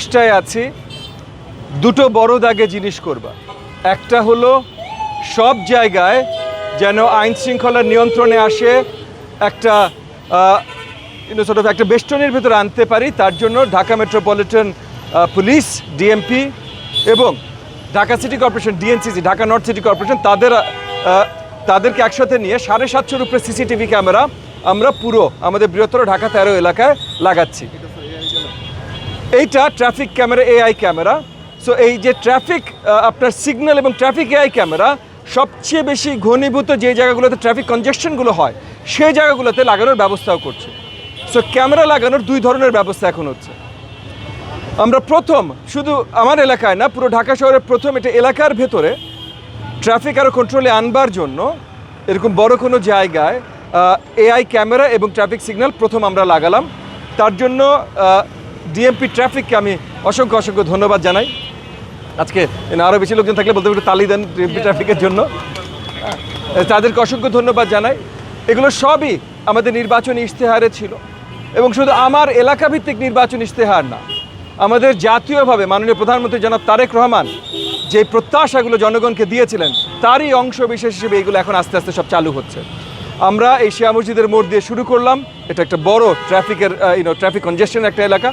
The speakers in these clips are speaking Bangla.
চেষ্টায় আছি দুটো বড় দাগে জিনিস করবা। একটা হলো সব জায়গায় যেন আইন শৃঙ্খলার নিয়ন্ত্রণে আসে, একটা একটা বেষ্টনীর ভেতরে আনতে পারি। তার জন্য ঢাকা মেট্রোপলিটন পুলিশ, ডিএমপি এবং Dhaka city corporation, DNCC, Dhaka north city corporation, তাদেরকে একসাথে নিয়ে 750-এর উপরে সিসিটিভি ক্যামেরা আমরা পুরো আমাদের বৃহত্তর ঢাকা 13 এলাকায় লাগাচ্ছি। এইটা traffic camera, AI camera. So এই যে ট্রাফিক আপনার সিগন্যাল এবং ট্রাফিক এআই ক্যামেরা সবচেয়ে বেশি ঘনীভূত যে জায়গাগুলোতে ট্রাফিক কনজেকশনগুলো হয় সেই জায়গাগুলোতে লাগানোর ব্যবস্থাও করছে। সো ক্যামেরা লাগানোর দুই ধরনের ব্যবস্থা এখন হচ্ছে। আমরা প্রথম শুধু আমার এলাকায় না, পুরো ঢাকা শহরের প্রথম এটা এলাকার ভেতরে ট্রাফিক আরও কন্ট্রোলে আনবার জন্য এরকম বড় কোনো জায়গায় এআই ক্যামেরা এবং ট্রাফিক সিগন্যাল প্রথম আমরা লাগালাম। তার জন্য ডিএমপি ট্রাফিককে আমি অসংখ্য ধন্যবাদ জানাই। আজকে আরও বেশি লোকজন থাকলে বলতে একটু তালি দেন ডিএমপি ট্রাফিকের জন্য, তাদেরকে অসংখ্য ধন্যবাদ জানাই। এগুলো সবই আমাদের নির্বাচনী ইশতেহারে ছিল এবং শুধু আমার এলাকা ভিত্তিক নির্বাচনী ইশতেহার না, আমাদের জাতীয়ভাবে মাননীয় প্রধানমন্ত্রী জনাব তারেক রহমান যে প্রত্যাশাগুলো জনগণকে দিয়েছিলেন তারই অংশ বিশেষ হিসেবে এগুলো এখন আস্তে আস্তে সব চালু হচ্ছে। আমরা এই শিয়া মসজিদের মোড় দিয়ে শুরু করলাম, এটা একটা বড় ট্রাফিকের ট্রাফিক কনজেশনের একটা এলাকা।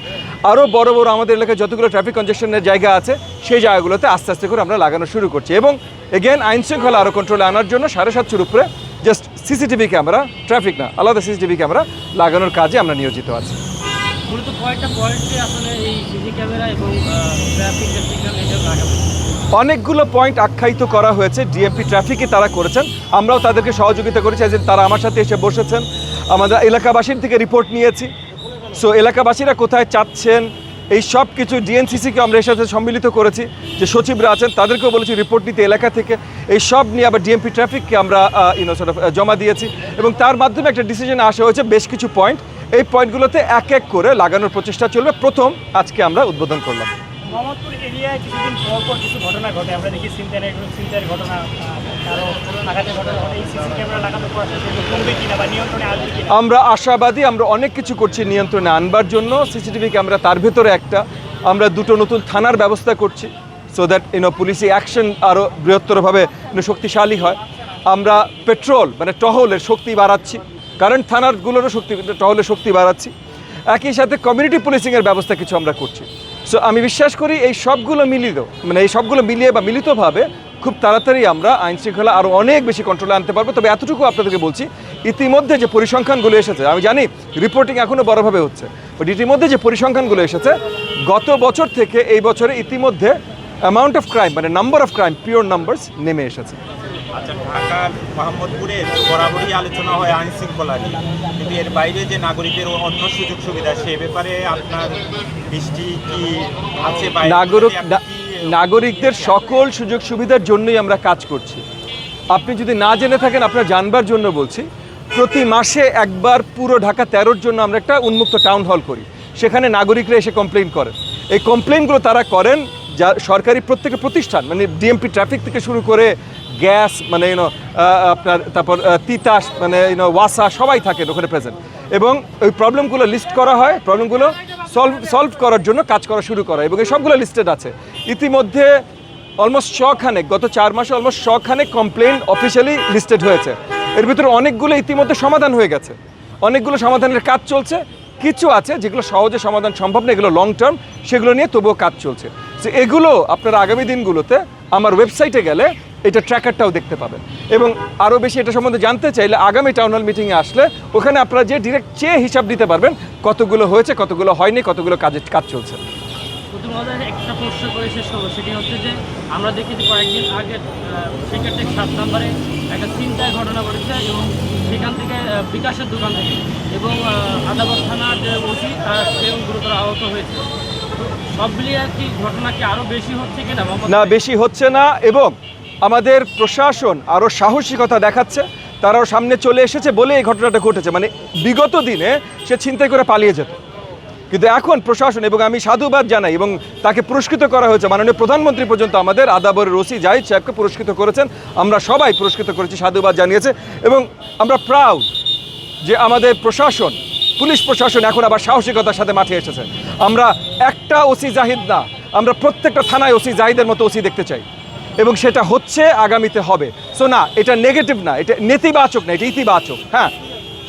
আরও বড় আমাদের এলাকায় যতগুলো ট্রাফিক কনজেশনের জায়গা আছে সেই জায়গাগুলোতে আস্তে আস্তে করে আমরা লাগানো শুরু করছি এবং এগেন আইন শৃঙ্খলা আরও কন্ট্রোলে আনার জন্য 750-এর উপরে জাস্ট সিসিটিভি ক্যামেরা, ট্রাফিক না আলাদা সিসিটিভি ক্যামেরা লাগানোর কাজে আমরা নিয়োজিত আছি। মূলত কয়েকটা পয়েন্টে আসলে এই সিসি ক্যামেরা এবং ট্রাফিক সিগন্যাল এটা লাগানো অনেকগুলো পয়েন্ট আখ্যায়িত করা হয়েছে, ডিএমপি ট্রাফিকে তারা করেছেন, আমরাও তাদেরকে সহযোগিতা করেছি। যে তারা আমার সাথে এসে বসেছেন, আমাদের এলাকাবাসীর থেকে রিপোর্ট নিয়েছি। সো এলাকাবাসীরা কোথায় চাচ্ছেন এই সব কিছু ডিএনসিসিকে আমরা এর সাথে সম্মিলিত করেছি, যে সচিবরা আছেন তাদেরকেও বলেছি রিপোর্ট নিতে এলাকা থেকে। এই সব নিয়ে আবার ডিএমপি ট্রাফিককে আমরা জমা দিয়েছি এবং তার মাধ্যমে একটা ডিসিশনে আসা হয়েছে বেশ কিছু পয়েন্ট। এই পয়েন্টগুলোতে এক এক করে লাগানোর প্রচেষ্টা চলবে। প্রথম আজকে আমরা উদ্বোধন করলাম। মোহাম্মদপুর এরিয়ায় কিছুদিন পর কিছু ঘটনা ঘটে, আমরা দেখি ছিনতাইয়ের ঘটনা, আরও আঘাতের ঘটনা ঘটে। এই সিসি ক্যামেরা লাগানোর পর কমবে কিনা বা নিয়ন্ত্রণে আসবে কিনা? আমরা আশাবাদী, আমরা অনেক কিছু করছি নিয়ন্ত্রণে আনবার জন্য। সিসিটিভি ক্যামেরা তার ভেতরে একটা, আমরা দুটো নতুন থানার ব্যবস্থা করছি সো দ্যাট পুলিশি অ্যাকশন আরও বৃহত্তরভাবে শক্তিশালী হয়। আমরা পেট্রোল টহলের শক্তি বাড়াচ্ছি, কারেন্ট থানারগুলোরও টহলের শক্তি বাড়াচ্ছি। একই সাথে কমিউনিটি পুলিশিংয়ের ব্যবস্থা কিছু আমরা করছি। সো আমি বিশ্বাস করি এই সবগুলো মিলিয়ে বা মিলিতভাবে খুব তাড়াতাড়ি আমরা আইন শৃঙ্খলা আরও অনেক বেশি কন্ট্রোলে আনতে পারবো। তবে এতটুকু আপনাদেরকে বলছি, ইতিমধ্যে যে পরিসংখ্যানগুলো এসেছে, আমি জানি রিপোর্টিং এখনও বড়োভাবে হচ্ছে, বাট ইতিমধ্যে যে পরিসংখ্যানগুলো এসেছে গত বছর থেকে এই বছরে ইতিমধ্যে amount of crime number of crime, pure numbers নেমে এসেছে। আচ্ছা, ঢাকার মোহাম্মদপুরে বরাবরই আলোচনা হয় আইন শৃঙ্খলা নিয়ে, কিন্তু এর বাইরে যে নাগরিকের অন্য সুযোগ সুবিধা সে ব্যাপারে আপনার দৃষ্টি কি আছে? নাগরিকদের সকল সুযোগ সুবিধার জন্যই আমরা কাজ করছি। আপনি যদি না জেনে থাকেন, আপনার জানবার জন্য বলছি, প্রতি মাসে একবার পুরো ঢাকা 13-র জন্য আমরা একটা উন্মুক্ত টাউন হল করি। সেখানে নাগরিকরা এসে কমপ্লেন করেন। এই কমপ্লেনগুলো তারা করেন যা সরকারি প্রত্যেকটা প্রতিষ্ঠান, ডিএমপি ট্রাফিক থেকে শুরু করে গ্যাস আপনার, তারপর তিতাস ওয়াসা, সবাই থাকেন ওখানে প্রেজেন্ট এবং ওই প্রবলেমগুলো লিস্ট করা হয়, প্রবলেমগুলো সলভ করার জন্য কাজ করা শুরু করা, এবং এই সবগুলো লিস্টেড আছে। ইতিমধ্যে অলমোস্ট 100 গত 4 মাসে অলমোস্ট 100 কমপ্লেন অফিসিয়ালি লিস্টেড হয়েছে। এর ভিতরে অনেকগুলো ইতিমধ্যে সমাধান হয়ে গেছে, অনেকগুলো সমাধানের কাজ চলছে। কিছু আছে যেগুলো সহজে সমাধান সম্ভব না, এগুলো লং টার্ম, সেগুলো নিয়ে তবুও কাজ চলছে। তো এগুলো আপনারা আগামী দিনগুলোতে আমার ওয়েবসাইটে গেলে এটা ট্র্যাকারটাও দেখতে পাবেন এবং আরও বেশি এটা সম্বন্ধে জানতে চাইলে আগামী টাউন হল মিটিংয়ে আসলে ওখানে আপনারা যে ডিরেক্ট চেয়ে হিসাব দিতে পারবেন কতগুলো হয়েছে, কতগুলো হয়নি, কতগুলো কাজ চলছে। একটা প্রশ্ন করে শেষ করবো, সেটি হচ্ছে যে আমরা দেখেছি কয়েকদিন আগে সেক্ষেত্রে 7 নম্বরে একটা ছিনতাইয়ের ঘটনা ঘটেছে এবং সেখান থেকে বিকাশের দোকান থেকে এবং আদালত থানার যে ওসি সেও গুরুতর আহত হয়েছে। সব মিলিয়ে কি ঘটনা কি আরও বেশি হচ্ছে কিনা? না, বেশি হচ্ছে না এবং আমাদের প্রশাসন আরও সাহসিকতা দেখাচ্ছে, তারাও সামনে চলে এসেছে বলে এই ঘটনাটা ঘটেছে। বিগত দিনে সে ছিনতাই করে পালিয়ে যেত, কিন্তু এখন প্রশাসন, এবং আমি সাধুবাদ জানাই এবং তাকে পুরস্কৃত করা হয়েছে, মাননীয় প্রধানমন্ত্রী পর্যন্ত আমাদের আদাবরের ওসি জাহিদ সাহেবকে পুরস্কৃত করেছেন, আমরা সবাই পুরস্কৃত করেছি, সাধুবাদ জানিয়েছে এবং আমরা প্রাউড যে আমাদের প্রশাসন পুলিশ প্রশাসন এখন আবার সাহসিকতার সাথে মাঠে এসেছে। আমরা একটা ওসি জাহিদ না, আমরা প্রত্যেকটা থানায় ওসি জাহিদের মতো ওসি দেখতে চাই, এবং সেটা হচ্ছে, আগামীতে হবে। সো না, এটা নেগেটিভ না, এটা নেতিবাচক না, এটা ইতিবাচক। হ্যাঁ,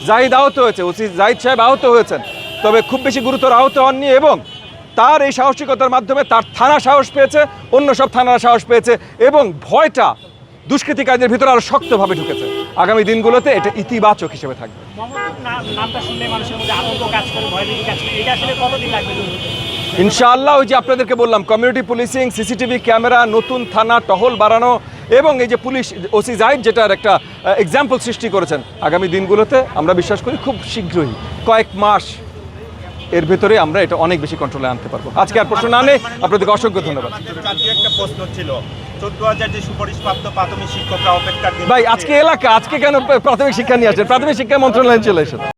জাহিদ আহত হয়েছে, ওসি জাহিদ সাহেব আহত হয়েছেন, তবে খুব বেশি গুরুতর আহত হননি, এবং তার এই সাহসিকতার মাধ্যমে তার থানা সাহস পেয়েছে, অন্য সব থানারা সাহস পেয়েছে, এবং ভয়টা দুষ্কৃতিকারীদের ভিতরে আরো শক্তভাবে ঢুকেছে। আগামী দিনগুলোতে এটা ইতিবাচক হিসেবে থাকবে। নামটা শুনলে মানুষের মধ্যে আতঙ্ক কাজ করে, ভয়ভীতি কাজ করে, এটা আসলে কতদিন লাগবে? ইনশাআল্লাহ, ওই যে আপনাদেরকে বললাম, কমিউনিটি পুলিশিং, সিসিটিভি ক্যামেরা, নতুন থানা টহল বাড়ানো, এবং এই যে পুলিশ ওসি জাহিদ যেটার একটা এক্সাম্পল সৃষ্টি করেছেন, আগামী দিনগুলোতে আমরা বিশ্বাস করি খুব শীঘ্রই, কয়েক মাস এর ভেতরে আমরা এটা অনেক বেশি কন্ট্রোলে আনতে পারবো। আজকে আর প্রশ্ন না নেই, আপনাদেরকে অসংখ্য ধন্যবাদ। জাতীয় একটা প্রশ্ন ছিল, 14,000 যে সুপারিশপ্রাপ্ত প্রাথমিক শিক্ষকরা অপেক্ষার দিন। ভাই, আজকে এলাকা, আজকে কেন প্রাথমিক শিক্ষা নিয়ে আসেন? প্রাথমিক শিক্ষা মন্ত্রণালয়ে চলে এসেছে।